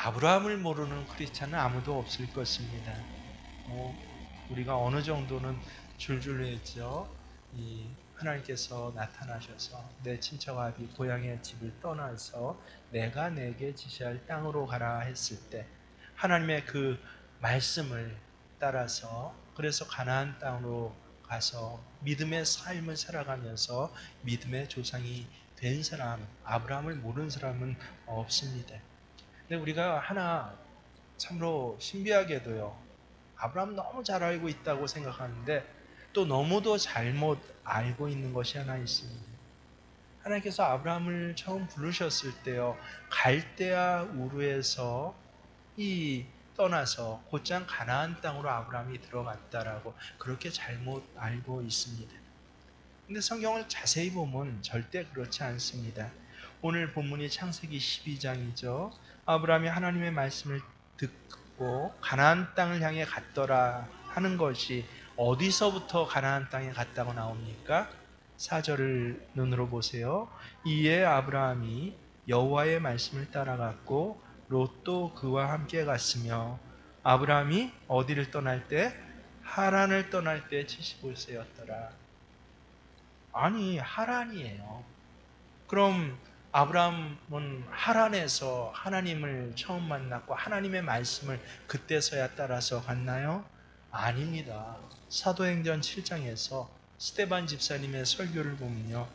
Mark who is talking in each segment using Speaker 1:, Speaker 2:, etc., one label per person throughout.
Speaker 1: 아브라함을 모르는 크리스찬은 아무도 없을 것입니다. 우리가 어느 정도는 줄줄 외죠. 이 하나님께서 나타나셔서 내 친척 아비 고향의 집을 떠나서 내가 내게 지시할 땅으로 가라 했을 때 하나님의 그 말씀을 따라서 그래서 가나안 땅으로 가서 믿음의 삶을 살아가면서 믿음의 조상이 된 사람, 아브라함을 모르는 사람은 없습니다. 근데 우리가 하나 참으로 신비하게도요, 아브라함 너무 잘 알고 있다고 생각하는데 또 너무도 잘못 알고 있는 것이 하나 있습니다. 하나님께서 아브라함을 처음 부르셨을 때요, 갈대아 우르에서 이 떠나서 곧장 가나안 땅으로 아브라함이 들어갔다라고 그렇게 잘못 알고 있습니다. 근데 성경을 자세히 보면 절대 그렇지 않습니다. 오늘 본문이 창세기 12장이죠. 아브라함이 하나님의 말씀을 듣고 가나안 땅을 향해 갔더라 하는 것이 어디서부터 가나안 땅에 갔다고 나옵니까? 4절을 눈으로 보세요. 이에 아브라함이 여호와의 말씀을 따라갔고 롯도 그와 함께 갔으며 아브라함이 어디를 떠날 때? 하란을 떠날 때 75세였더라. 아니, 하란이에요. 그럼 아브라함은 하란에서 하나님을 처음 만났고 하나님의 말씀을 그때서야 따라서 갔나요? 아닙니다. 사도행전 7장에서 스데반 집사님의 설교를 보면요,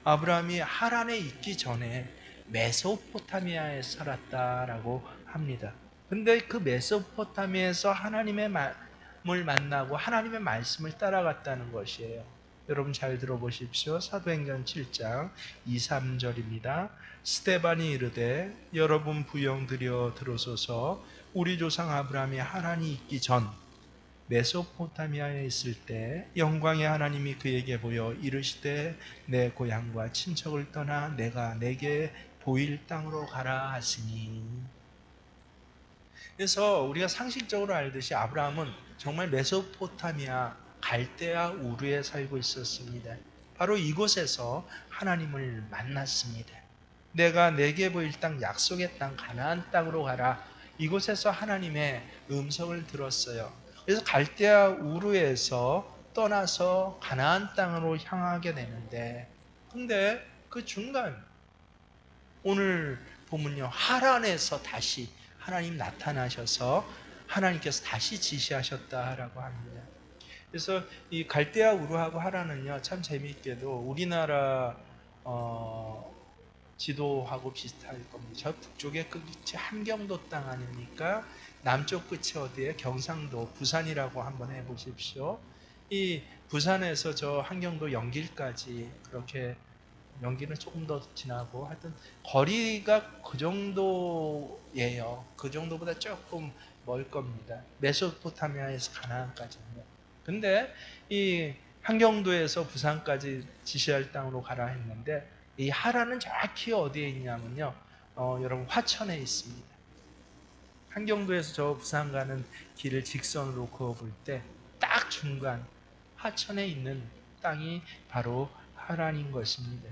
Speaker 1: 아브라함이 하란에 있기 전에 메소포타미아에 살았다라고 합니다. 근데 그 메소포타미아에서 하나님의 말씀을 만나고 하나님의 말씀을 따라갔다는 것이에요. 여러분 잘 들어보십시오. 사도행전 7장 2, 3절입니다. 스데반이 이르되 여러분 부영들여 들어서서 우리 조상 아브라함이 하란이 있기 전 메소포타미아에 있을 때 영광의 하나님이 그에게 보여 이르시되 내 고향과 친척을 떠나 내가 내게 보일 땅으로 가라 하시니. 그래서 우리가 상식적으로 알듯이 아브라함은 정말 메소포타미아 갈대아 우르에 살고 있었습니다. 바로 이곳에서 하나님을 만났습니다. 내가 내게 보일 땅, 약속의 땅, 가나안 땅으로 가라. 이곳에서 하나님의 음성을 들었어요. 그래서 갈대아 우르에서 떠나서 가나안 땅으로 향하게 되는데, 근데 그 중간 오늘 보면요, 하란에서 다시 하나님 나타나셔서 하나님께서 다시 지시하셨다라고 합니다. 그래서 이 갈대아 우르하고 하란은요, 참 재미있게도 우리나라 지도하고 비슷할 겁니다. 저 북쪽의 끝이 함경도 땅 아닙니까? 남쪽 끝이 어디에? 경상도, 부산이라고 한번 해보십시오. 이 부산에서 저 함경도 연길까지 그렇게, 연기는 조금 더 지나고 하여튼 거리가 그 정도예요. 그 정도보다 조금 멀 겁니다. 메소포타미아에서 가나안까지는요. 근데 이 함경도에서 부산까지 지시할 땅으로 가라 했는데 이 하란은 정확히 어디에 있냐면요, 여러분 화천에 있습니다. 함경도에서 저 부산 가는 길을 직선으로 그어볼 때 딱 중간 하천에 있는 땅이 바로 하란인 것입니다.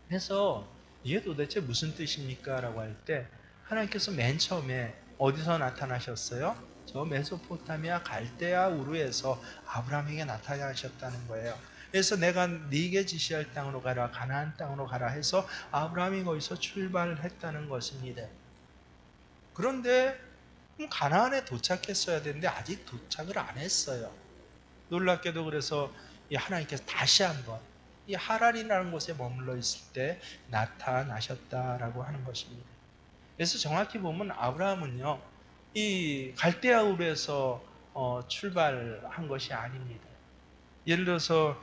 Speaker 1: 그래서 이게 도대체 무슨 뜻입니까? 라고 할 때 하나님께서 맨 처음에 어디서 나타나셨어요? 저 메소포타미아 갈대아 우르에서 아브라함에게 나타나셨다는 거예요. 그래서 내가 네게 지시할 땅으로 가라, 가나안 땅으로 가라 해서 아브라함이 거기서 출발을 했다는 것입니다. 그런데 가나안에 도착했어야 되는데 아직 도착을 안 했어요. 놀랍게도 그래서 이 하나님께서 다시 한번 이 하란이라는 곳에 머물러 있을 때 나타나셨다라고 하는 것입니다. 그래서 정확히 보면 아브라함은요, 이 갈대아 우르에서 출발한 것이 아닙니다. 예를 들어서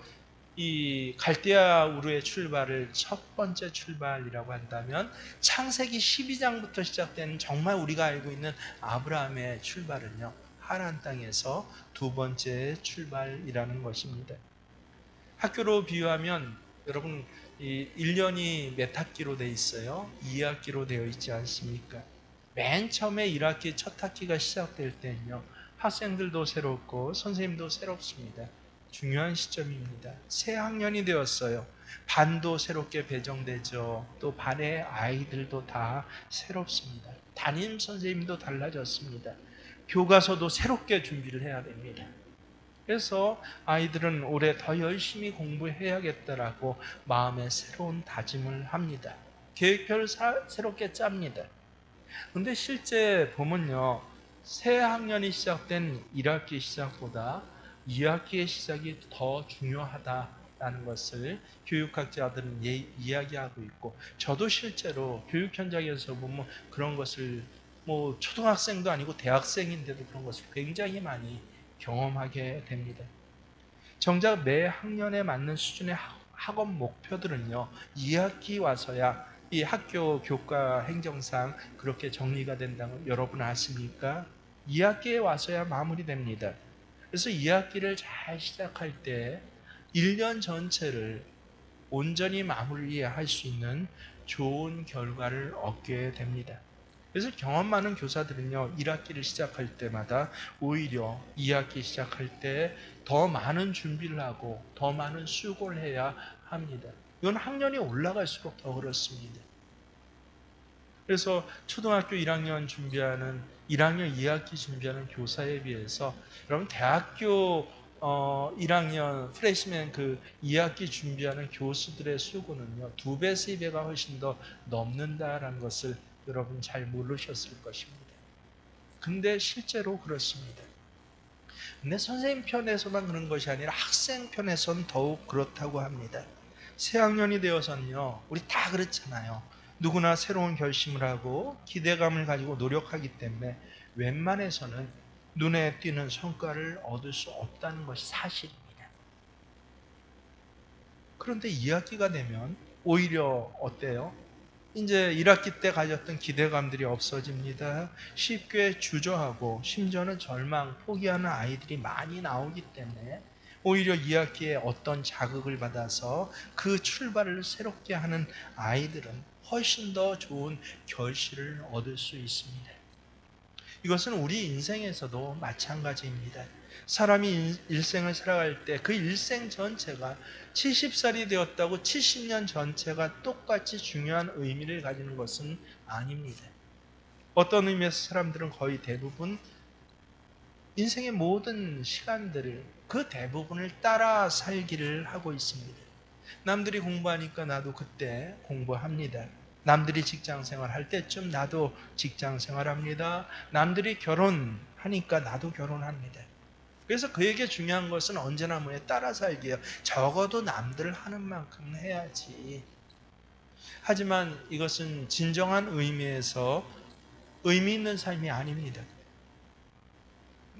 Speaker 1: 이 갈대아 우르의 출발을 첫 번째 출발이라고 한다면 창세기 12장부터 시작되는 정말 우리가 알고 있는 아브라함의 출발은요, 하란 땅에서 두 번째 출발이라는 것입니다. 학교로 비유하면 여러분 이 1년이 몇 학기로 되어 있어요? 2학기로 되어 있지 않습니까? 맨 처음에 1학기 첫 학기가 시작될 때는요, 학생들도 새롭고 선생님도 새롭습니다. 중요한 시점입니다. 새 학년이 되었어요. 반도 새롭게 배정되죠. 또 반의 아이들도 다 새롭습니다. 담임 선생님도 달라졌습니다. 교과서도 새롭게 준비를 해야 됩니다. 그래서 아이들은 올해 더 열심히 공부해야겠다라고 마음에 새로운 다짐을 합니다. 계획표를 새롭게 짭니다. 근데 실제 보면요, 새 학년이 시작된 1학기 시작보다 2학기의 시작이 더 중요하다라는 것을 교육학자들은 이야기하고 있고, 저도 실제로 교육 현장에서 보면 그런 것을 뭐 초등학생도 아니고 대학생인데도 그런 것을 굉장히 많이 경험하게 됩니다. 정작 매 학년에 맞는 수준의 학업 목표들은요, 2학기 와서야 이 학교 교과 행정상 그렇게 정리가 된다는 걸 여러분 아십니까? 2학기에 와서야 마무리됩니다. 그래서 2학기를 잘 시작할 때 1년 전체를 온전히 마무리할 수 있는 좋은 결과를 얻게 됩니다. 그래서 경험 많은 교사들은요, 1학기를 시작할 때마다 오히려 2학기 시작할 때 더 많은 준비를 하고 더 많은 수고를 해야 합니다. 이건 학년이 올라갈수록 더 그렇습니다. 그래서 초등학교 1학년 준비하는 1학년 2학기 준비하는 교사에 비해서 여러분 대학교 1학년 프레시맨 그 2학기 준비하는 교수들의 수고는요 2배, 3배가 훨씬 더 넘는다라는 것을 여러분 잘 모르셨을 것입니다. 근데 실제로 그렇습니다. 근데 선생님 편에서만 그런 것이 아니라 학생 편에서는 더욱 그렇다고 합니다. 새 학년이 되어서는요, 우리 다 그렇잖아요. 누구나 새로운 결심을 하고 기대감을 가지고 노력하기 때문에 웬만해서는 눈에 띄는 성과를 얻을 수 없다는 것이 사실입니다. 그런데 2학기가 되면 오히려 어때요? 이제 1학기 때 가졌던 기대감들이 없어집니다. 쉽게 주저하고 심지어는 절망, 포기하는 아이들이 많이 나오기 때문에 오히려 2학기에 어떤 자극을 받아서 그 출발을 새롭게 하는 아이들은 훨씬 더 좋은 결실을 얻을 수 있습니다. 이것은 우리 인생에서도 마찬가지입니다. 사람이 일생을 살아갈 때 그 일생 전체가 70살이 되었다고 70년 전체가 똑같이 중요한 의미를 가지는 것은 아닙니다. 어떤 의미에서 사람들은 거의 대부분 인생의 모든 시간들을 그 대부분을 따라 살기를 하고 있습니다. 남들이 공부하니까 나도 그때 공부합니다. 남들이 직장 생활할 때쯤 나도 직장 생활합니다. 남들이 결혼하니까 나도 결혼합니다. 그래서 그에게 중요한 것은 언제나 뭐에 따라 살기예요. 적어도 남들 하는 만큼 해야지. 하지만 이것은 진정한 의미에서 의미 있는 삶이 아닙니다.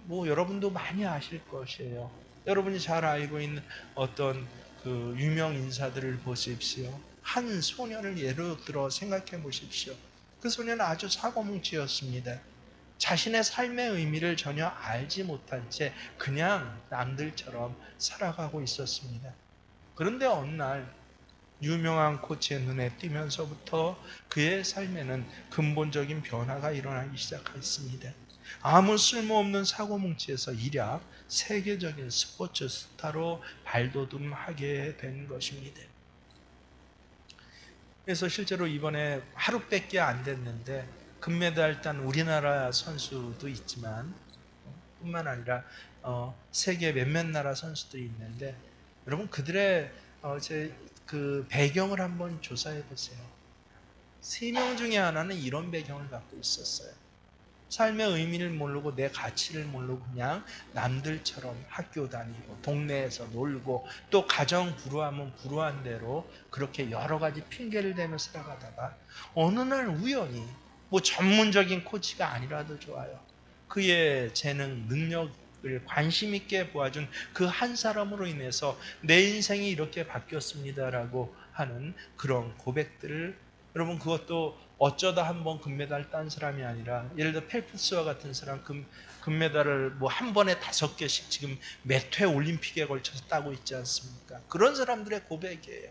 Speaker 1: 뭐 여러분도 많이 아실 것이에요. 여러분이 잘 알고 있는 어떤 그 유명 인사들을 보십시오. 한 소년을 예로 들어 생각해 보십시오. 그 소년은 아주 사고뭉치였습니다. 자신의 삶의 의미를 전혀 알지 못한 채 그냥 남들처럼 살아가고 있었습니다. 그런데 어느 날 유명한 코치의 눈에 띄면서부터 그의 삶에는 근본적인 변화가 일어나기 시작했습니다. 아무 쓸모없는 사고뭉치에서 일약 세계적인 스포츠 스타로 발돋움하게 된 것입니다. 그래서 실제로 이번에 하루밖에 안 됐는데 금메달 딴 우리나라 선수도 있지만 뿐만 아니라 세계 몇몇 나라 선수들이 있는데 여러분 그들의 그 배경을 한번 조사해 보세요. 3명 중에 하나는 이런 배경을 갖고 있었어요. 삶의 의미를 모르고 내 가치를 모르고 그냥 남들처럼 학교 다니고 동네에서 놀고 또 가정 불우하면 불우한 대로 그렇게 여러 가지 핑계를 대며 살아가다가 어느 날 우연히 뭐 전문적인 코치가 아니라도 좋아요. 그의 재능, 능력을 관심 있게 보아준 그 한 사람으로 인해서 내 인생이 이렇게 바뀌었습니다라고 하는 그런 고백들을 여러분 그것도 어쩌다 한번 금메달 딴 사람이 아니라 예를 들어 펠프스와 같은 사람 금메달을 뭐 한 번에 5개씩 지금 몇 회 올림픽에 걸쳐서 따고 있지 않습니까? 그런 사람들의 고백이에요.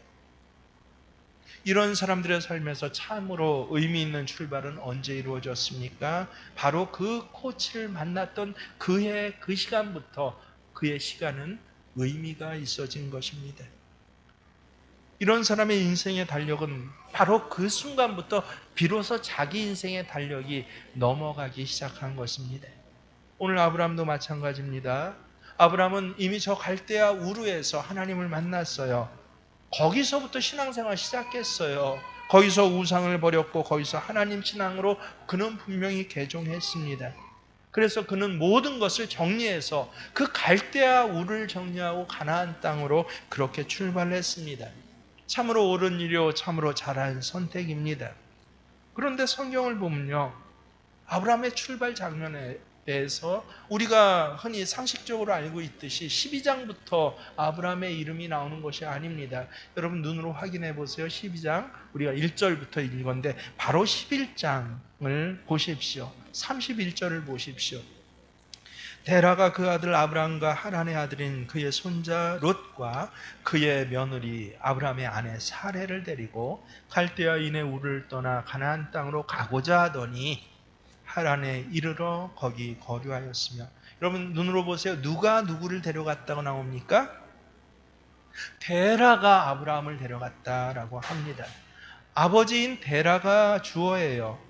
Speaker 1: 이런 사람들의 삶에서 참으로 의미 있는 출발은 언제 이루어졌습니까? 바로 그 코치를 만났던 그해 그 시간부터 그의 시간은 의미가 있어진 것입니다. 이런 사람의 인생의 달력은 바로 그 순간부터 비로소 자기 인생의 달력이 넘어가기 시작한 것입니다. 오늘 아브라함도 마찬가지입니다. 아브라함은 이미 저 갈대아 우르에서 하나님을 만났어요. 거기서부터 신앙생활 시작했어요. 거기서 우상을 버렸고 거기서 하나님 신앙으로 그는 분명히 개종했습니다. 그래서 그는 모든 것을 정리해서 그 갈대아 우를 정리하고 가나안 땅으로 그렇게 출발했습니다. 참으로 옳은 일이요 참으로 잘한 선택입니다. 그런데 성경을 보면요, 아브라함의 출발 장면에 대해서 우리가 흔히 상식적으로 알고 있듯이 12장부터 아브라함의 이름이 나오는 것이 아닙니다. 여러분 눈으로 확인해 보세요. 12장 우리가 1절부터 읽은데 바로 11장을 보십시오. 31절을 보십시오. 데라가 그 아들 아브라함과 하란의 아들인 그의 손자 롯과 그의 며느리 아브라함의 아내 사레를 데리고 갈대아인의 우를 떠나 가나안 땅으로 가고자 하더니 하란에 이르러 거기 거류하였으며, 여러분 눈으로 보세요. 누가 누구를 데려갔다고 나옵니까? 데라가 아브라함을 데려갔다라고 합니다. 아버지인 데라가 주어예요.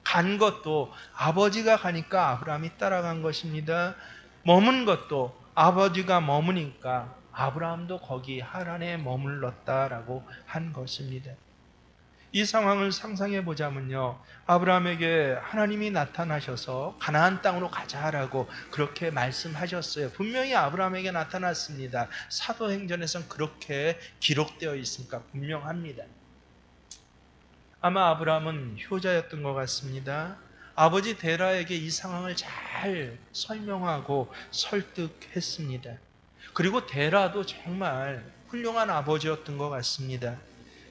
Speaker 1: 간 것도 아버지가 가니까 아브라함이 따라간 것입니다. 머문 것도 아버지가 머무니까 아브라함도 거기 하란에 머물렀다라고 한 것입니다. 이 상황을 상상해 보자면요, 아브라함에게 하나님이 나타나셔서 가나안 땅으로 가자라고 그렇게 말씀하셨어요. 분명히 아브라함에게 나타났습니다. 사도행전에선 그렇게 기록되어 있으니까 분명합니다. 아마 아브라함은 효자였던 것 같습니다. 아버지 데라에게 이 상황을 잘 설명하고 설득했습니다. 그리고 데라도 정말 훌륭한 아버지였던 것 같습니다.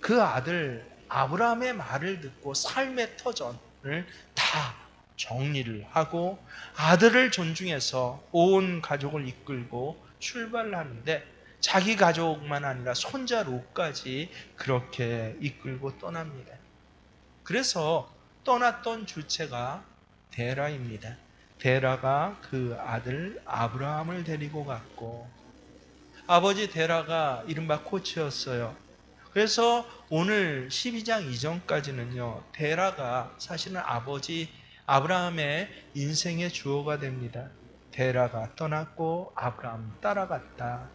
Speaker 1: 그 아들 아브라함의 말을 듣고 삶의 터전을 다 정리를 하고 아들을 존중해서 온 가족을 이끌고 출발을 하는데, 자기 가족만 아니라 손자 롯까지 그렇게 이끌고 떠납니다. 그래서 떠났던 주체가 데라입니다. 데라가 그 아들 아브라함을 데리고 갔고, 아버지 데라가 이른바 코치였어요. 그래서 오늘 12장 이전까지는요, 데라가 사실은 아버지 아브라함의 인생의 주어가 됩니다. 데라가 떠났고 아브라함 따라갔다.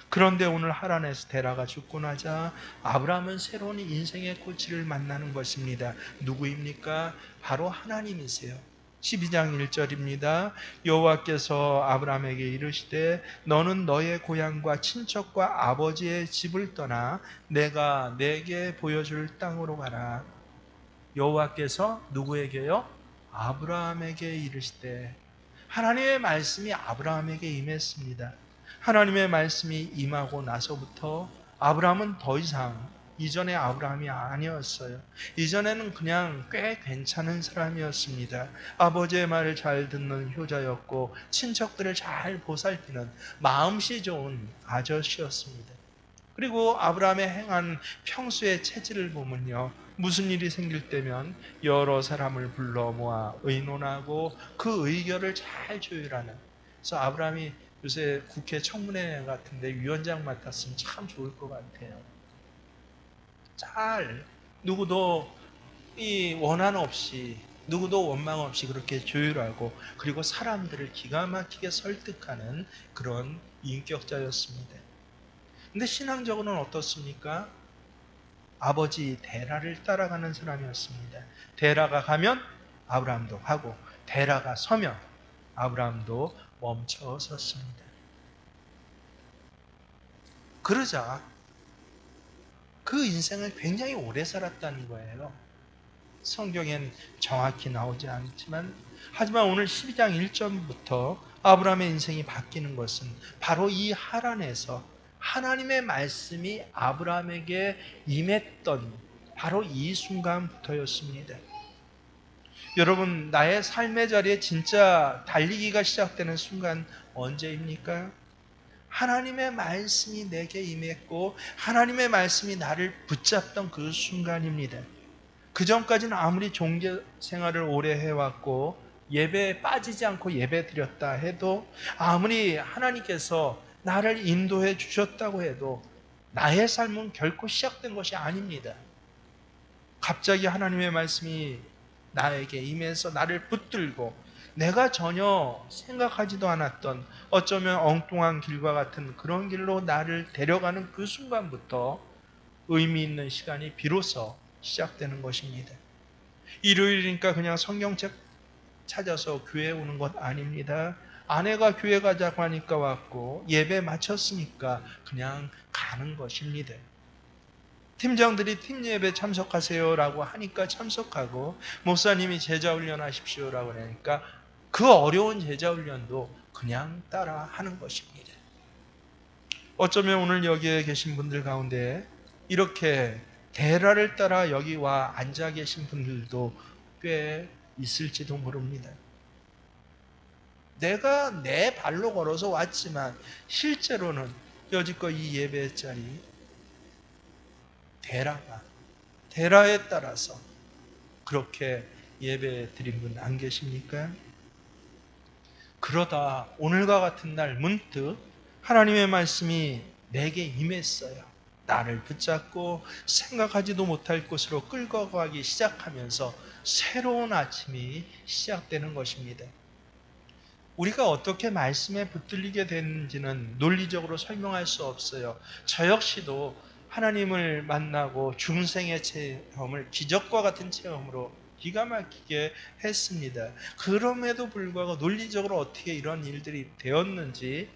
Speaker 1: 그런데 오늘 하란에서 데라가 죽고 나자 아브라함은 새로운 인생의 코치를 만나는 것입니다. 누구입니까? 바로 하나님이세요. 12장 1절입니다. 여호와께서 아브라함에게 이르시되 너는 너의 고향과 친척과 아버지의 집을 떠나 내가 내게 보여줄 땅으로 가라. 여호와께서 누구에게요? 아브라함에게 이르시되, 하나님의 말씀이 아브라함에게 임했습니다. 하나님의 말씀이 임하고 나서부터 아브라함은 더 이상 이전의 아브라함이 아니었어요. 이전에는 그냥 꽤 괜찮은 사람이었습니다. 아버지의 말을 잘 듣는 효자였고 친척들을 잘 보살피는 마음씨 좋은 아저씨였습니다. 그리고 아브라함의 행한 평소의 체질을 보면요, 무슨 일이 생길 때면 여러 사람을 불러 모아 의논하고 그 의견을 잘 조율하는. 그래서 아브라함이 요새 국회 청문회 같은데 위원장 맡았으면 참 좋을 것 같아요. 잘 누구도 이 원한 없이, 누구도 원망 없이 그렇게 조율하고, 그리고 사람들을 기가 막히게 설득하는 그런 인격자였습니다. 근데 신앙적으로는 어떻습니까? 아버지 데라를 따라가는 사람이었습니다. 데라가 가면 아브라함도 가고, 데라가 서면 아브라함도 멈춰 섰습니다. 그러자 그 인생을 굉장히 오래 살았다는 거예요. 성경엔 정확히 나오지 않지만, 하지만 오늘 12장 1절부터 아브라함의 인생이 바뀌는 것은 바로 이 하란에서 하나님의 말씀이 아브라함에게 임했던 바로 이 순간부터였습니다. 여러분, 나의 삶의 자리에 진짜 달리기가 시작되는 순간 언제입니까? 하나님의 말씀이 내게 임했고 하나님의 말씀이 나를 붙잡던 그 순간입니다. 그 전까지는 아무리 종교 생활을 오래 해왔고 예배에 빠지지 않고 예배 드렸다 해도, 아무리 하나님께서 나를 인도해 주셨다고 해도 나의 삶은 결코 시작된 것이 아닙니다. 갑자기 하나님의 말씀이 나에게 임해서 나를 붙들고 내가 전혀 생각하지도 않았던 어쩌면 엉뚱한 길과 같은 그런 길로 나를 데려가는 그 순간부터 의미 있는 시간이 비로소 시작되는 것입니다. 일요일이니까 그냥 성경책 찾아서 교회에 오는 것 아닙니다. 아내가 교회 가자고 하니까 왔고 예배 마쳤으니까 그냥 가는 것입니다. 팀장들이 팀 예배 참석하세요라고 하니까 참석하고 목사님이 제자 훈련하십시오라고 하니까 그 어려운 제자 훈련도 그냥 따라 하는 것입니다. 어쩌면 오늘 여기에 계신 분들 가운데 이렇게 대라를 따라 여기 와 앉아 계신 분들도 꽤 있을지도 모릅니다. 내가 내 발로 걸어서 왔지만 실제로는 여지껏 이 예배 자리 대라에 따라서 그렇게 예배 드린 분 안 계십니까? 그러다 오늘과 같은 날 문득 하나님의 말씀이 내게 임했어요. 나를 붙잡고 생각하지도 못할 곳으로 끌고 가기 시작하면서 새로운 아침이 시작되는 것입니다. 우리가 어떻게 말씀에 붙들리게 되는지는 논리적으로 설명할 수 없어요. 저 역시도 하나님을 만나고 중생의 체험을 기적과 같은 체험으로 기가 막히게 했습니다. 그럼에도 불구하고 논리적으로 어떻게 이런 일들이 되었는지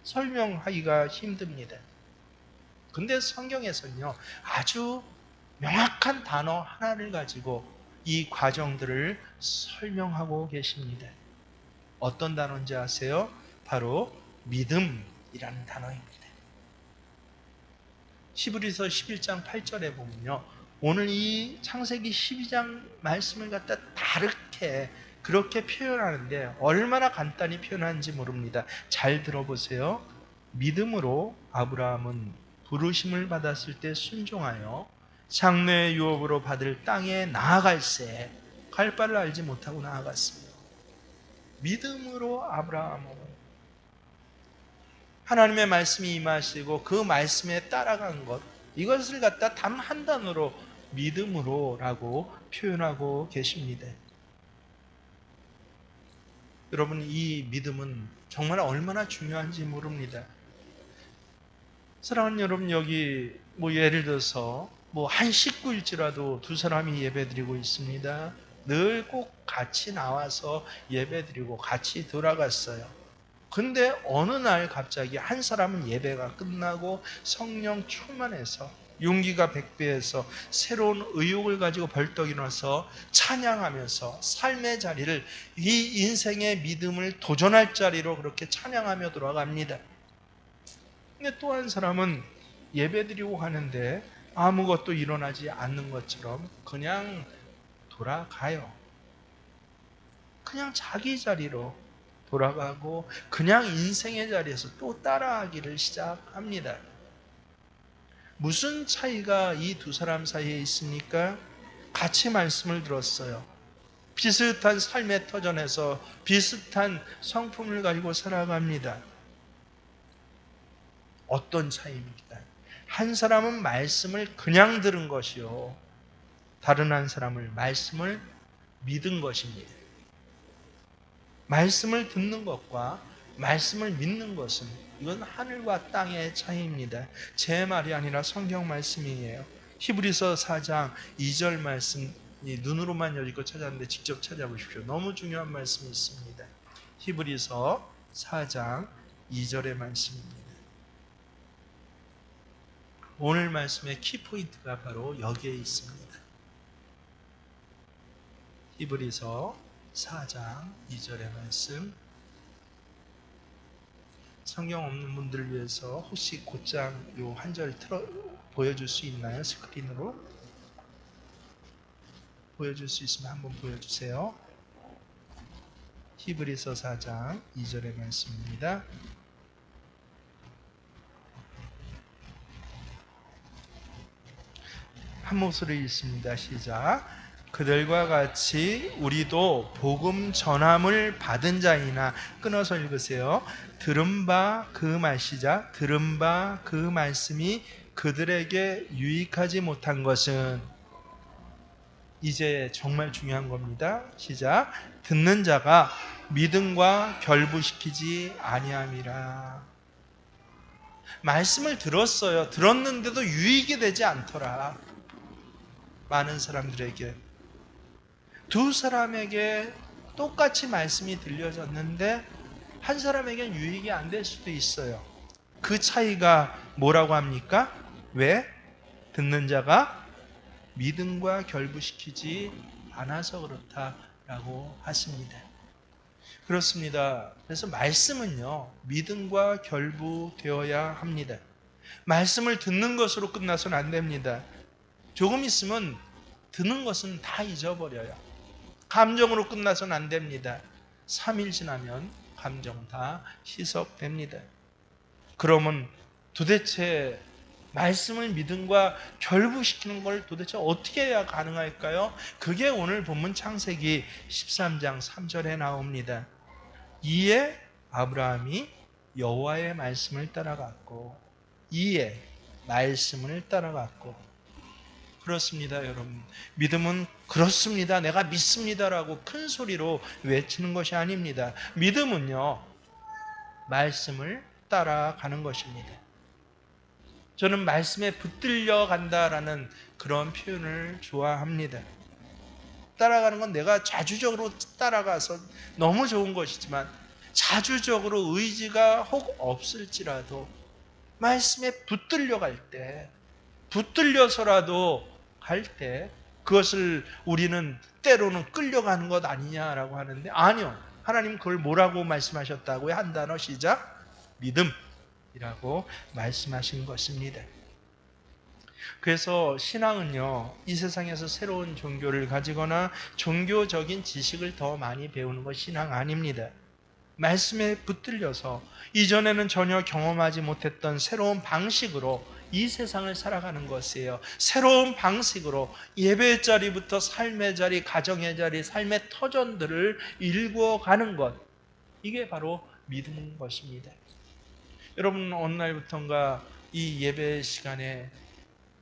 Speaker 1: 설명하기가 힘듭니다. 근데 성경에서는요, 아주 명확한 단어 하나를 가지고 이 과정들을 설명하고 계십니다. 어떤 단어인지 아세요? 바로 믿음이라는 단어입니다. 히브리서 11장 8절에 보면요, 오늘 이 창세기 12장 말씀을 갖다 다르게 그렇게 표현하는데 얼마나 간단히 표현하는지 모릅니다. 잘 들어보세요. 믿음으로 아브라함은 부르심을 받았을 때 순종하여 장래의 유업으로 받을 땅에 나아갈새 갈 바를 알지 못하고 나아갔습니다. 믿음으로 아브라함은 하나님의 말씀이 임하시고 그 말씀에 따라간 것, 이것을 갖다 단 한 단어로 믿음으로라고 표현하고 계십니다. 여러분, 이 믿음은 정말 얼마나 중요한지 모릅니다. 사랑하는 여러분, 여기 예를 들어서 한 식구일지라도 두 사람이 예배드리고 있습니다. 늘 꼭 같이 나와서 예배드리고 같이 돌아갔어요. 근데 어느 날 갑자기 한 사람은 예배가 끝나고 성령 충만해서 용기가 백배해서 새로운 의욕을 가지고 벌떡 일어나서 찬양하면서 삶의 자리를, 이 인생의 믿음을 도전할 자리로 그렇게 찬양하며 돌아갑니다. 근데 또 한 사람은 예배드리고 하는데 아무것도 일어나지 않는 것처럼 그냥 돌아가요. 그냥 자기 자리로 돌아가고 그냥 인생의 자리에서 또 따라하기를 시작합니다. 무슨 차이가 이 두 사람 사이에 있습니까? 같이 말씀을 들었어요. 비슷한 삶의 터전에서 비슷한 성품을 가지고 살아갑니다. 어떤 차이입니까? 한 사람은 말씀을 그냥 들은 것이요, 다른 한 사람은 말씀을 믿은 것입니다. 말씀을 듣는 것과 말씀을 믿는 것은 이건 하늘과 땅의 차이입니다. 제 말이 아니라 성경 말씀이에요. 히브리서 4장 2절 말씀, 눈으로만 여지껏 찾았는데 직접 찾아보십시오. 너무 중요한 말씀이 있습니다. 히브리서 4장 2절의 말씀입니다. 오늘 말씀의 키포인트가 바로 여기에 있습니다. 히브리서 4장 2절의 말씀, 성경 없는 분들을 위해서 혹시 곧장 요 한 절 보여줄 수 있나요? 스크린으로 보여줄 수 있으면 한번 보여주세요. 히브리서 4장 2절의 말씀입니다. 한 목소리 읽습니다. 시작. 그들과 같이 우리도 복음 전함을 받은 자이나, 끊어서 읽으세요. 들은 바 그 말씀이 그들에게 유익하지 못한 것은 이제 정말 중요한 겁니다. 시작. 듣는 자가 믿음과 결부시키지 아니함이라. 말씀을 들었어요. 들었는데도 유익이 되지 않더라. 많은 사람들에게. 두 사람에게 똑같이 말씀이 들려졌는데 한 사람에겐 유익이 안 될 수도 있어요. 그 차이가 뭐라고 합니까? 왜? 듣는 자가 믿음과 결부시키지 않아서 그렇다라고 하십니다. 그렇습니다. 그래서 말씀은요, 믿음과 결부되어야 합니다. 말씀을 듣는 것으로 끝나서는 안 됩니다. 조금 있으면 듣는 것은 다 잊어버려요. 감정으로 끝나서는 안 됩니다. 3일 지나면 감정 다 희석됩니다. 그러면 도대체 말씀을 믿음과 결부시키는 걸 도대체 어떻게 해야 가능할까요? 그게 오늘 본문 창세기 13장 3절에 나옵니다. 이에 아브라함이 여호와의 말씀을 따라갔고, 이에 말씀을 따라갔고. 그렇습니다, 여러분. 믿음은 그렇습니다, 내가 믿습니다라고 큰 소리로 외치는 것이 아닙니다. 믿음은요, 말씀을 따라가는 것입니다. 저는 말씀에 붙들려 간다라는 그런 표현을 좋아합니다. 따라가는 건 내가 자주적으로 따라가서 너무 좋은 것이지만 자주적으로 의지가 혹 없을지라도 말씀에 붙들려 갈 때, 붙들려서라도 갈 때 그것을 우리는 때로는 끌려가는 것 아니냐라고 하는데, 아니요. 하나님 그걸 뭐라고 말씀하셨다고요? 한 단어 시작. 믿음이라고 말씀하신 것입니다. 그래서 신앙은요, 이 세상에서 새로운 종교를 가지거나 종교적인 지식을 더 많이 배우는 것 신앙 아닙니다. 말씀에 붙들려서 이전에는 전혀 경험하지 못했던 새로운 방식으로 이 세상을 살아가는 것이에요. 새로운 방식으로 예배의 자리부터 삶의 자리, 가정의 자리, 삶의 터전들을 일구어가는 것, 이게 바로 믿음인 것입니다. 여러분, 어느 날부턴가 이 예배 시간에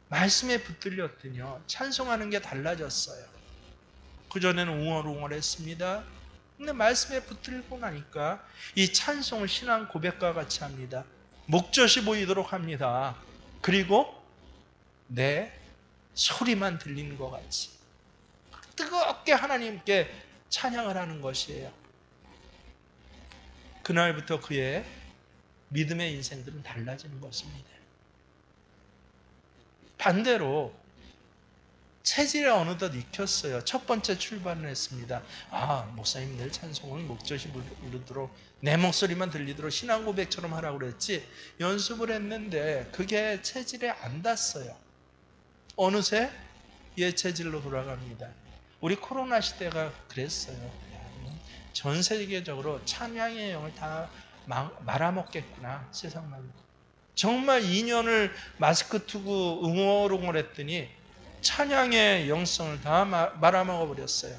Speaker 1: 말씀에 붙들렸더니요, 찬송하는 게 달라졌어요. 그전에는 웅얼웅얼했습니다. 근데 말씀에 붙들고 나니까 이 찬송을 신앙 고백과 같이 합니다. 목젖이 보이도록 합니다. 그리고 내 소리만 들리는 것 같이 뜨겁게 하나님께 찬양을 하는 것이에요. 그날부터 그의 믿음의 인생들은 달라지는 것입니다. 반대로 체질에 어느덧 익혔어요. 첫 번째 출발을 했습니다. 목사님 늘 찬송을 목젖이 부르도록 내 목소리만 들리도록 신앙 고백처럼 하라고 그랬지, 연습을 했는데 그게 체질에 안 닿았어요. 어느새 옛 체질로 돌아갑니다. 우리 코로나 시대가 그랬어요. 전 세계적으로 찬양의 영을 다 말아먹겠구나, 세상만. 정말 2년을 마스크 투고 웅얼웅얼 했더니 찬양의 영성을 다 말아먹어 버렸어요.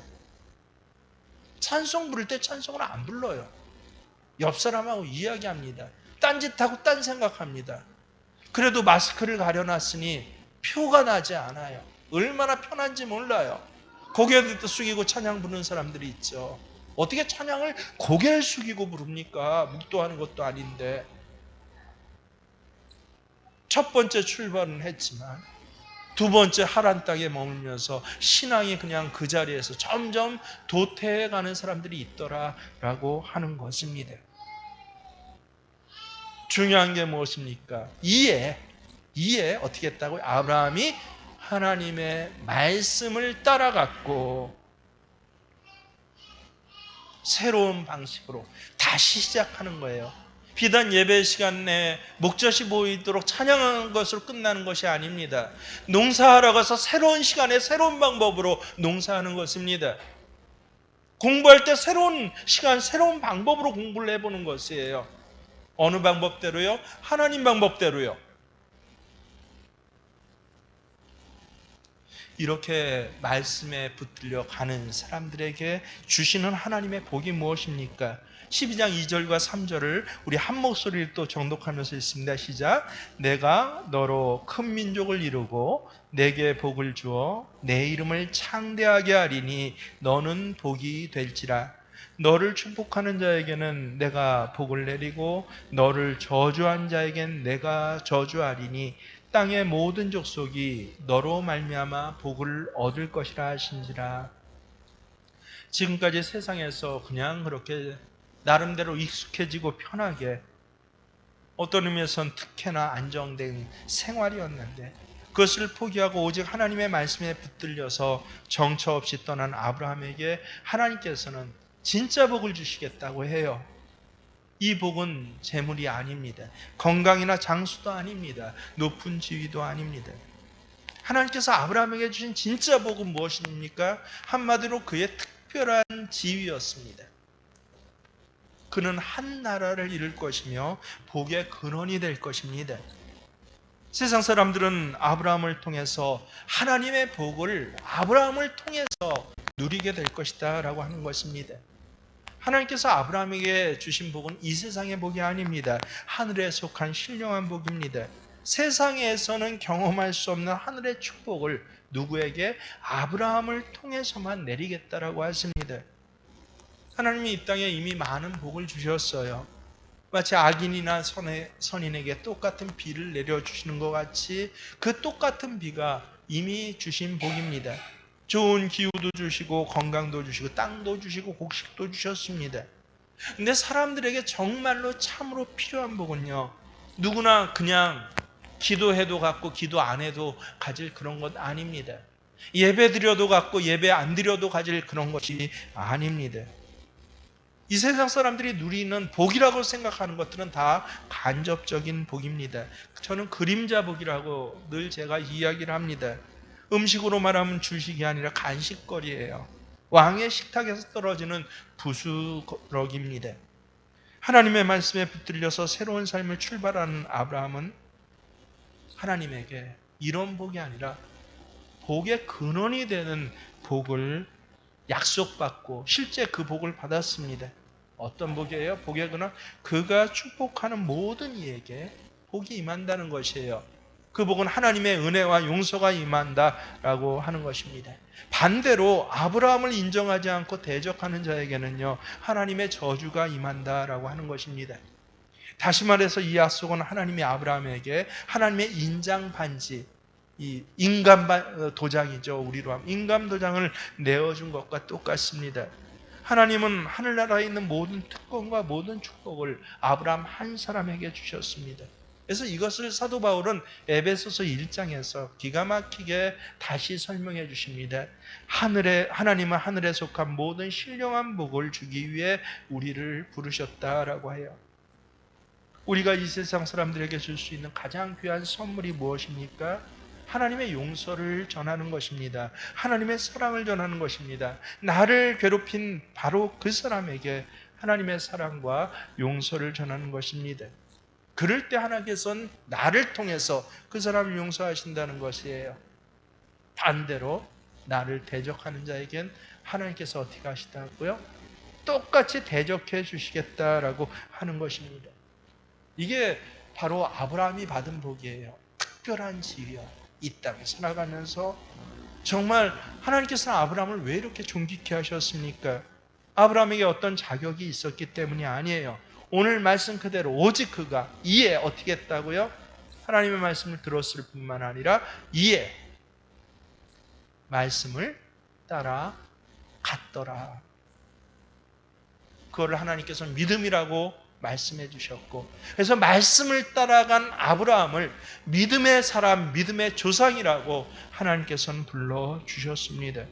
Speaker 1: 찬송 부를 때 찬송을 안 불러요. 옆 사람하고 이야기합니다. 딴짓하고 딴 생각합니다. 그래도 마스크를 가려놨으니 표가 나지 않아요. 얼마나 편한지 몰라요. 고개도 숙이고 찬양 부르는 사람들이 있죠. 어떻게 찬양을 고개를 숙이고 부릅니까? 묵도하는 것도 아닌데. 첫 번째 출발은 했지만 두 번째 하란 땅에 머물면서 신앙이 그냥 그 자리에서 점점 도태해가는 사람들이 있더라라고 하는 것입니다. 중요한 게 무엇입니까? 이에 어떻게 했다고요? 아브라함이 하나님의 말씀을 따라갔고 새로운 방식으로 다시 시작하는 거예요. 비단 예배 시간에 목젖이 보이도록 찬양하는 것으로 끝나는 것이 아닙니다. 농사하러 가서 새로운 시간에 새로운 방법으로 농사하는 것입니다. 공부할 때 새로운 시간, 새로운 방법으로 공부를 해보는 것이에요. 어느 방법대로요? 하나님 방법대로요. 이렇게 말씀에 붙들려 가는 사람들에게 주시는 하나님의 복이 무엇입니까? 12장 2절과 3절을 우리 한 목소리를 또 정독하면서 읽습니다. 시작. 내가 너로 큰 민족을 이루고 내게 복을 주어 내 이름을 창대하게 하리니 너는 복이 될지라. 너를 축복하는 자에게는 내가 복을 내리고 너를 저주한 자에겐 내가 저주하리니 땅의 모든 족속이 너로 말미암아 복을 얻을 것이라 하신지라. 지금까지 세상에서 그냥 그렇게 나름대로 익숙해지고 편하게 어떤 의미에선 특혜나 안정된 생활이었는데 그것을 포기하고 오직 하나님의 말씀에 붙들려서 정처 없이 떠난 아브라함에게 하나님께서는 진짜 복을 주시겠다고 해요. 이 복은 재물이 아닙니다. 건강이나 장수도 아닙니다. 높은 지위도 아닙니다. 하나님께서 아브라함에게 주신 진짜 복은 무엇입니까? 한마디로 그의 특별한 지위였습니다. 그는 한 나라를 이룰 것이며 복의 근원이 될 것입니다. 세상 사람들은 아브라함을 통해서 하나님의 복을 아브라함을 통해서 누리게 될 것이다 라고 하는 것입니다. 하나님께서 아브라함에게 주신 복은 이 세상의 복이 아닙니다. 하늘에 속한 신령한 복입니다. 세상에서는 경험할 수 없는 하늘의 축복을 누구에게? 아브라함을 통해서만 내리겠다라고 하십니다. 하나님이 이 땅에 이미 많은 복을 주셨어요. 마치 악인이나 선인에게 똑같은 비를 내려주시는 것 같이 그 똑같은 비가 이미 주신 복입니다. 좋은 기후도 주시고 건강도 주시고 땅도 주시고 곡식도 주셨습니다. 근데 사람들에게 정말로 참으로 필요한 복은요, 누구나 그냥 기도해도 갖고 기도 안 해도 가질 그런 것 아닙니다. 예배 드려도 갖고 예배 안 드려도 가질 그런 것이 아닙니다. 이 세상 사람들이 누리는 복이라고 생각하는 것들은 다 간접적인 복입니다. 저는 그림자 복이라고 늘 제가 이야기를 합니다. 음식으로 말하면 주식이 아니라 간식거리예요. 왕의 식탁에서 떨어지는 부스러기입니다. 하나님의 말씀에 붙들려서 새로운 삶을 출발하는 아브라함은 하나님에게 이런 복이 아니라 복의 근원이 되는 복을 약속받고 실제 그 복을 받았습니다. 어떤 복이에요? 복의 근원? 그가 축복하는 모든 이에게 복이 임한다는 것이에요. 그 복은 하나님의 은혜와 용서가 임한다라고 하는 것입니다. 반대로 아브라함을 인정하지 않고 대적하는 자에게는요, 하나님의 저주가 임한다라고 하는 것입니다. 다시 말해서 이 약속은 하나님이 아브라함에게 하나님의 인장 반지, 이 인감 도장이죠. 우리로 하면 인감 도장을 내어준 것과 똑같습니다. 하나님은 하늘나라에 있는 모든 특권과 모든 축복을 아브라함 한 사람에게 주셨습니다. 그래서 이것을 사도 바울은 에베소서 1장에서 기가 막히게 다시 설명해 주십니다. 하나님은 하늘에 속한 모든 신령한 복을 주기 위해 우리를 부르셨다라고 해요. 우리가 이 세상 사람들에게 줄 수 있는 가장 귀한 선물이 무엇입니까? 하나님의 용서를 전하는 것입니다. 하나님의 사랑을 전하는 것입니다. 나를 괴롭힌 바로 그 사람에게 하나님의 사랑과 용서를 전하는 것입니다. 그럴 때 하나님께서는 나를 통해서 그 사람을 용서하신다는 것이에요. 반대로 나를 대적하는 자에겐 하나님께서 어떻게 하시다고요? 똑같이 대적해 주시겠다라고 하는 것입니다. 이게 바로 아브라함이 받은 복이에요. 특별한 지위야. 이 땅에 살아가면서 정말 하나님께서는 아브라함을 왜 이렇게 존귀케 하셨습니까? 아브라함에게 어떤 자격이 있었기 때문이 아니에요. 오늘 말씀 그대로 오직 그가 이에 어떻게 했다고요? 하나님의 말씀을 들었을 뿐만 아니라 이에 말씀을 따라 갔더라. 그거를 하나님께서는 믿음이라고 말씀해 주셨고, 그래서 말씀을 따라간 아브라함을 믿음의 사람, 믿음의 조상이라고 하나님께서는 불러주셨습니다.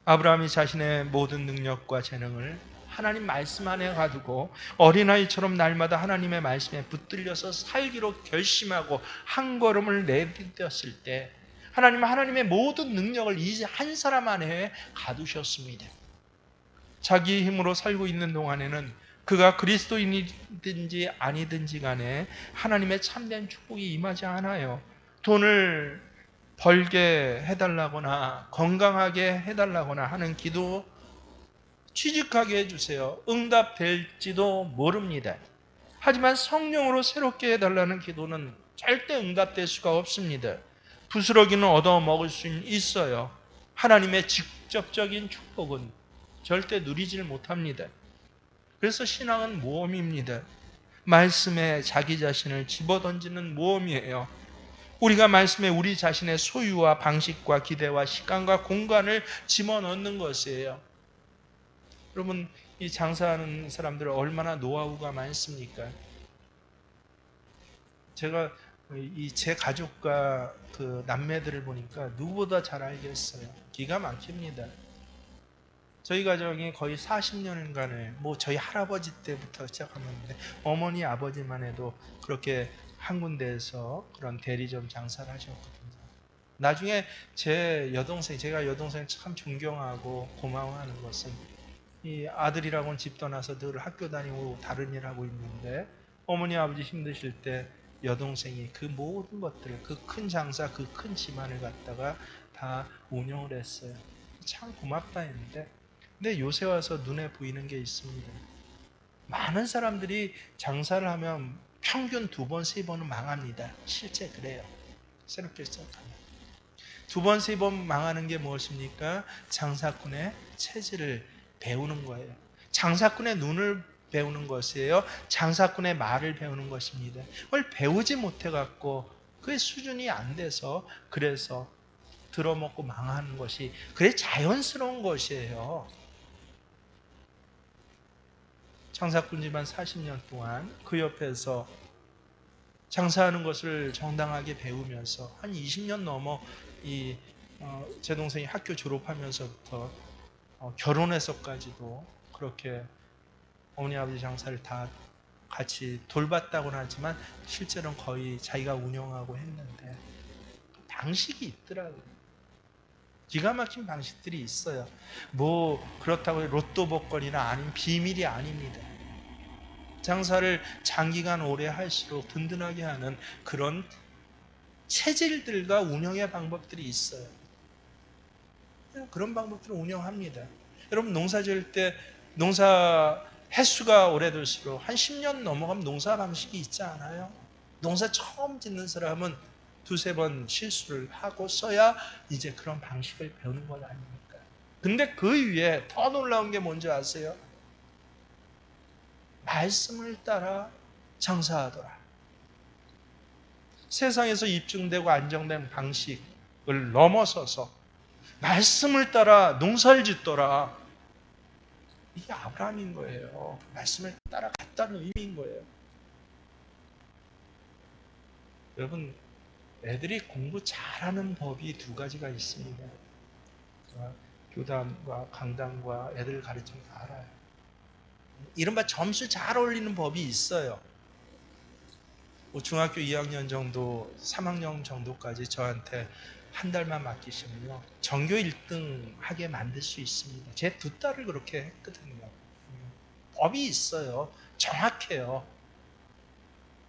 Speaker 1: 아브라함이 자신의 모든 능력과 재능을 하나님 말씀 안에 가두고 어린아이처럼 날마다 하나님의 말씀에 붙들려서 살기로 결심하고 한 걸음을 내딛었을 때 하나님은 하나님의 모든 능력을 이 한 사람 안에 가두셨습니다. 자기 힘으로 살고 있는 동안에는 그가 그리스도인이든지 아니든지 간에 하나님의 참된 축복이 임하지 않아요. 돈을 벌게 해달라거나 건강하게 해달라거나 하는 기도 취직하게 해주세요. 응답될지도 모릅니다. 하지만 성령으로 새롭게 해달라는 기도는 절대 응답될 수가 없습니다. 부스러기는 얻어먹을 수 있어요. 하나님의 직접적인 축복은 절대 누리질 못합니다. 그래서 신앙은 모험입니다. 말씀에 자기 자신을 집어던지는 모험이에요. 우리가 말씀에 우리 자신의 소유와 방식과 기대와 시간과 공간을 집어넣는 것이에요. 여러분, 이 장사하는 사람들 얼마나 노하우가 많습니까? 제가 제 가족과 그 남매들을 보니까 누구보다 잘 알겠어요. 기가 막힙니다. 저희 가정이 거의 40년간을 저희 할아버지 때부터 시작하는데 어머니 아버지만 해도 그렇게 한 군데에서 그런 대리점 장사를 하셨거든요. 나중에 제가 여동생 참 존경하고 고마워하는 것은 이 아들이라고는 집 떠나서 늘 학교 다니고 다른 일 하고 있는데 어머니 아버지 힘드실 때 여동생이 그 모든 것들을 그 큰 장사 그 큰 집안을 갖다가 다 운영을 했어요. 참 고맙다 했는데 근데 요새 와서 눈에 보이는 게 있습니다. 많은 사람들이 장사를 하면 평균 2번, 3번은 망합니다. 실제 그래요. 새롭게 시작하면. 2번, 3번 망하는 게 무엇입니까? 장사꾼의 체질을 배우는 거예요. 장사꾼의 눈을 배우는 것이에요. 장사꾼의 말을 배우는 것입니다. 그걸 배우지 못해갖고 그의 수준이 안 돼서 그래서 들어먹고 망하는 것이 그래 자연스러운 것이에요. 장사꾼 집안 40년 동안 그 옆에서 장사하는 것을 정당하게 배우면서 한 20년 넘어 제 동생이 학교 졸업하면서부터 결혼해서까지도 그렇게 어머니 아버지 장사를 다 같이 돌봤다고는 하지만 실제로는 거의 자기가 운영하고 했는데 방식이 있더라고요. 기가 막힌 방식들이 있어요. 그렇다고 로또 복권이나 아닌 비밀이 아닙니다. 장사를 장기간 오래 할수록 든든하게 하는 그런 체질들과 운영의 방법들이 있어요. 그런 방법들을 운영합니다. 여러분 농사 지을 때 농사 횟수가 오래될수록 한 10년 넘어가면 농사 방식이 있지 않아요? 농사 처음 짓는 사람은 2-3번 실수를 하고 써야 이제 그런 방식을 배우는 것 아닙니까? 근데 그 위에 더 놀라운 게 뭔지 아세요? 말씀을 따라 장사하더라. 세상에서 입증되고 안정된 방식을 넘어서서 말씀을 따라 농사를 짓더라. 이게 아브라함인 거예요. 말씀을 따라갔다는 의미인 거예요. 여러분, 애들이 공부 잘하는 법이 2가지가 있습니다. 교담과 강당과 애들 가르치면 알아요. 이른바 점수 잘 올리는 법이 있어요. 중학교 2학년 정도, 3학년 정도까지 저한테 한 달만 맡기시면요. 전교 1등 하게 만들 수 있습니다. 제 2딸을 그렇게 했거든요. 법이 있어요. 정확해요.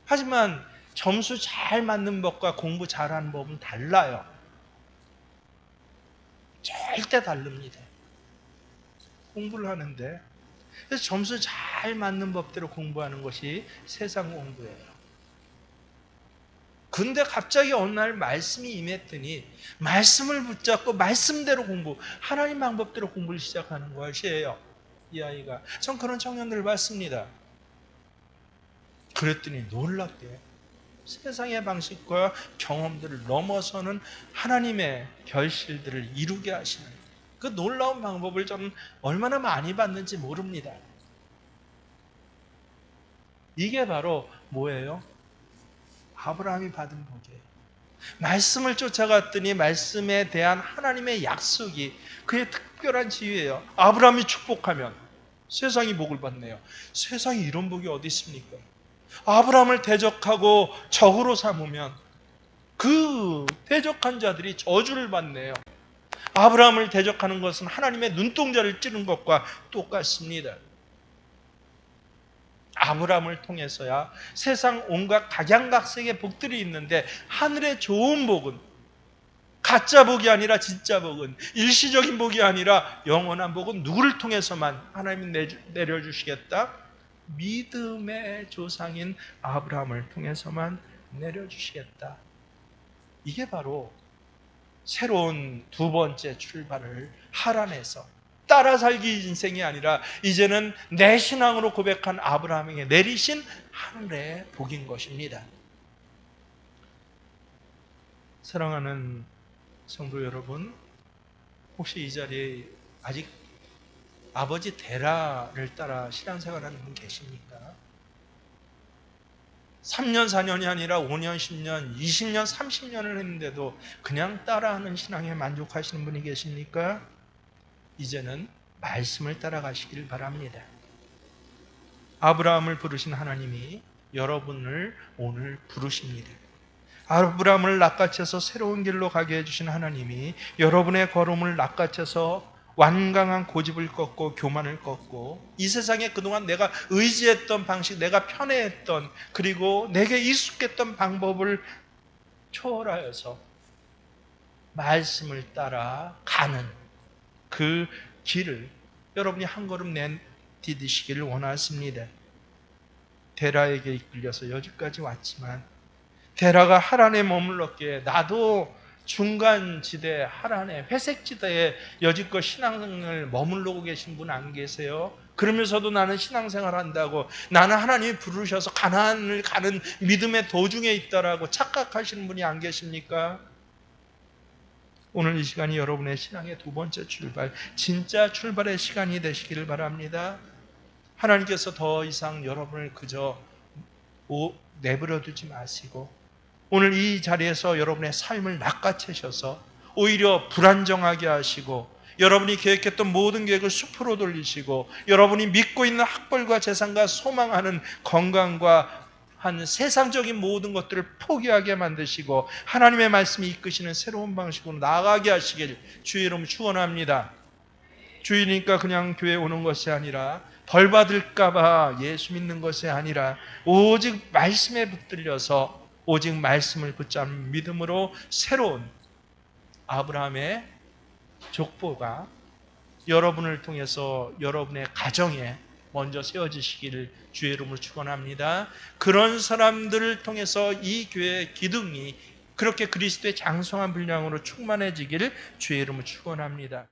Speaker 1: 하지만 점수 잘 맞는 법과 공부 잘하는 법은 달라요. 절대 다릅니다. 공부를 하는데 그래서 점수 잘 맞는 법대로 공부하는 것이 세상 공부예요. 근데 갑자기 어느 날 말씀이 임했더니 말씀을 붙잡고 말씀대로 하나님 방법대로 공부를 시작하는 것이에요. 이 아이가. 전 그런 청년들을 봤습니다. 그랬더니 놀랍게 세상의 방식과 경험들을 넘어서는 하나님의 결실들을 이루게 하시는 그 놀라운 방법을 저는 얼마나 많이 봤는지 모릅니다. 이게 바로 뭐예요? 아브라함이 받은 복이에요. 말씀을 쫓아갔더니 말씀에 대한 하나님의 약속이 그의 특별한 지위예요. 아브라함이 축복하면 세상이 복을 받네요. 세상에 이런 복이 어디 있습니까? 아브라함을 대적하고 적으로 삼으면 그 대적한 자들이 저주를 받네요. 아브라함을 대적하는 것은 하나님의 눈동자를 찌른 것과 똑같습니다. 아브라함을 통해서야 세상 온갖 각양각색의 복들이 있는데, 하늘의 좋은 복은, 가짜 복이 아니라 진짜 복은, 일시적인 복이 아니라 영원한 복은 누구를 통해서만 하나님이 내려주시겠다? 믿음의 조상인 아브라함을 통해서만 내려주시겠다. 이게 바로 새로운 두 번째 출발을 하란에서 따라 살기 인생이 아니라 이제는 내 신앙으로 고백한 아브라함에게 내리신 하늘의 복인 것입니다. 사랑하는 성도 여러분, 혹시 이 자리에 아직 아버지 데라를 따라 신앙생활하는 분 계십니까? 3년, 4년이 아니라 5년, 10년, 20년, 30년을 했는데도 그냥 따라하는 신앙에 만족하시는 분이 계십니까? 이제는 말씀을 따라가시길 바랍니다. 아브라함을 부르신 하나님이 여러분을 오늘 부르십니다. 아브라함을 낚아채서 새로운 길로 가게 해주신 하나님이 여러분의 걸음을 낚아채서 완강한 고집을 꺾고 교만을 꺾고 이 세상에 그동안 내가 의지했던 방식, 내가 편애했던, 그리고 내게 익숙했던 방법을 초월하여서 말씀을 따라 가는 그 길을 여러분이 한 걸음 내디디시기를 원하십니다. 데라에게 이끌려서 여기까지 왔지만 데라가 하란에 머물렀기에 나도 중간 지대 하란의 회색 지대에 여지껏 신앙을 머물러고 계신 분 안 계세요? 그러면서도 나는 신앙생활 한다고, 나는 하나님이 부르셔서 가나안을 가는 믿음의 도중에 있다라고 착각하시는 분이 안 계십니까? 오늘 이 시간이 여러분의 신앙의 두 번째 출발, 진짜 출발의 시간이 되시기를 바랍니다. 하나님께서 더 이상 여러분을 그저 내버려 두지 마시고 오늘 이 자리에서 여러분의 삶을 낚아채셔서 오히려 불안정하게 하시고, 여러분이 계획했던 모든 계획을 숲으로 돌리시고, 여러분이 믿고 있는 학벌과 재산과 소망하는 건강과 한 세상적인 모든 것들을 포기하게 만드시고 하나님의 말씀이 이끄시는 새로운 방식으로 나아가게 하시길 주의 이름으로 축원합니다. 주일이니까 그냥 교회 오는 것이 아니라, 벌 받을까봐 예수 믿는 것이 아니라, 오직 말씀에 붙들려서 오직 말씀을 붙잡는 믿음으로 새로운 아브라함의 족보가 여러분을 통해서 여러분의 가정에 먼저 세워지시기를 주의 이름으로 축원합니다. 그런 사람들을 통해서 이 교회의 기둥이 그렇게 그리스도의 장성한 분량으로 충만해지기를 주의 이름으로 축원합니다.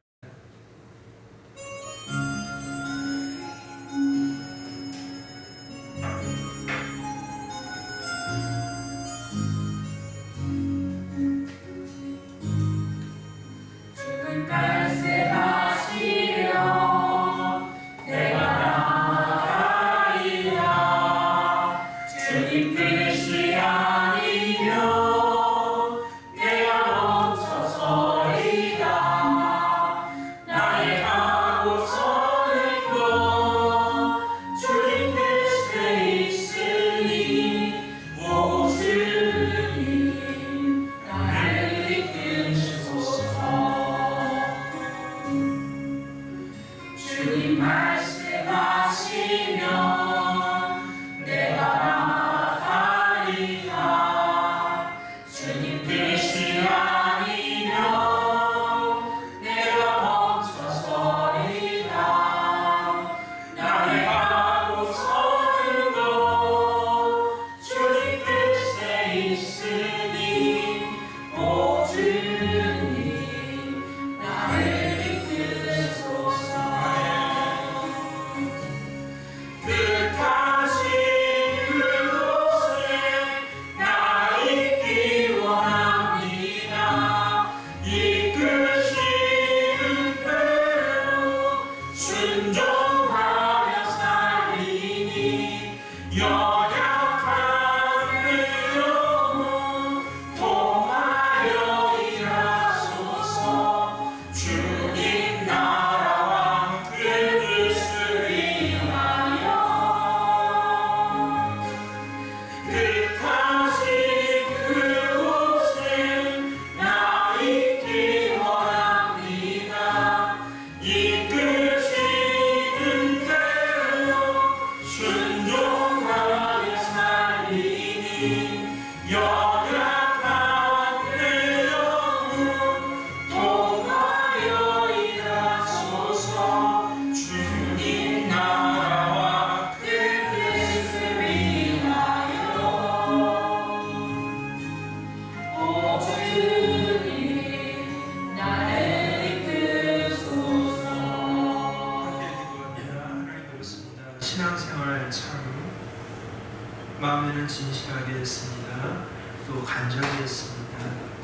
Speaker 1: 또 간절히 했습니다.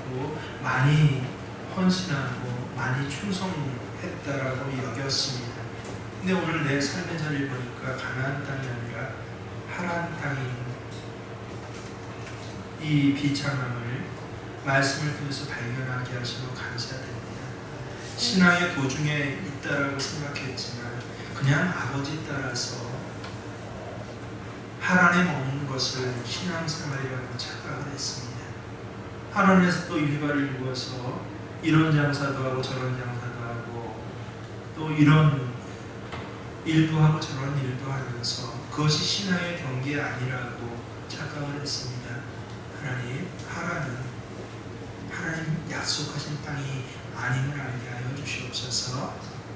Speaker 1: 또 많이 헌신하고 많이 충성했다라고 여겼습니다. 근데 오늘 내 삶의 자리를 보니까 가나안 땅이 아니라 하란 땅인 이 비참함을 말씀을 통해서 발견하게 하시고 감사드립니다. 신앙의 도중에 있다라고 생각했지만 그냥 아버지 따라서 하란에 머무는 것을 신앙생활이라고 착각을 했습니다. 하란에서 또 일과를 이루어서 이런 장사도 하고 저런 장사도 하고 또 이런 일도 하고 저런 일도 하면서 그것이 신앙의 경계 아니라고 착각을 했습니다. 하나님, 하란은 하나님 약속하신 땅이 아님을 알게 하여 주시옵소서.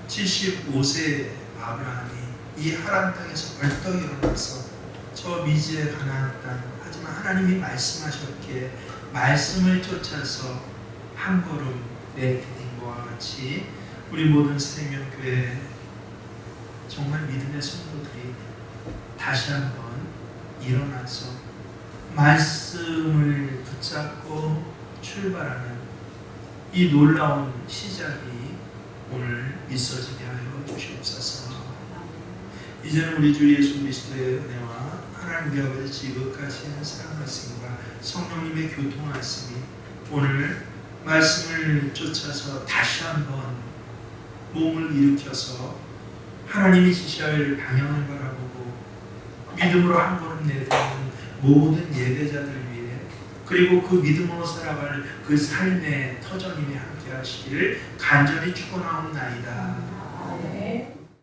Speaker 1: 75세 아브라함이 이 하란 땅에서 벌떡 일어나서 저 미지의 가나안 땅, 하지만 하나님이 말씀하셨기에 말씀을 쫓아서 한 걸음 내디딘 것과 같이 우리 모든 생명교회 정말 믿음의 성도들이 다시 한번 일어나서 말씀을 붙잡고 출발하는 이 놀라운 시작이 오늘 있어지게 하여 주시옵소서. 이제는 우리 주 예수 그리스도의 은혜와 하나님 아버지 지극하신 사랑 말씀과 성령님의 교통하심이 오늘 말씀을 쫓아서 다시 한번 몸을 일으켜서 하나님이 지시할 방향을 바라보고 믿음으로 한 걸음 내딛는 모든 예배자들 위해 그리고 그 믿음으로 살아갈 그 삶의 터전임에 함께 하시기를 간절히 축원하옵나이다.
Speaker 2: 네.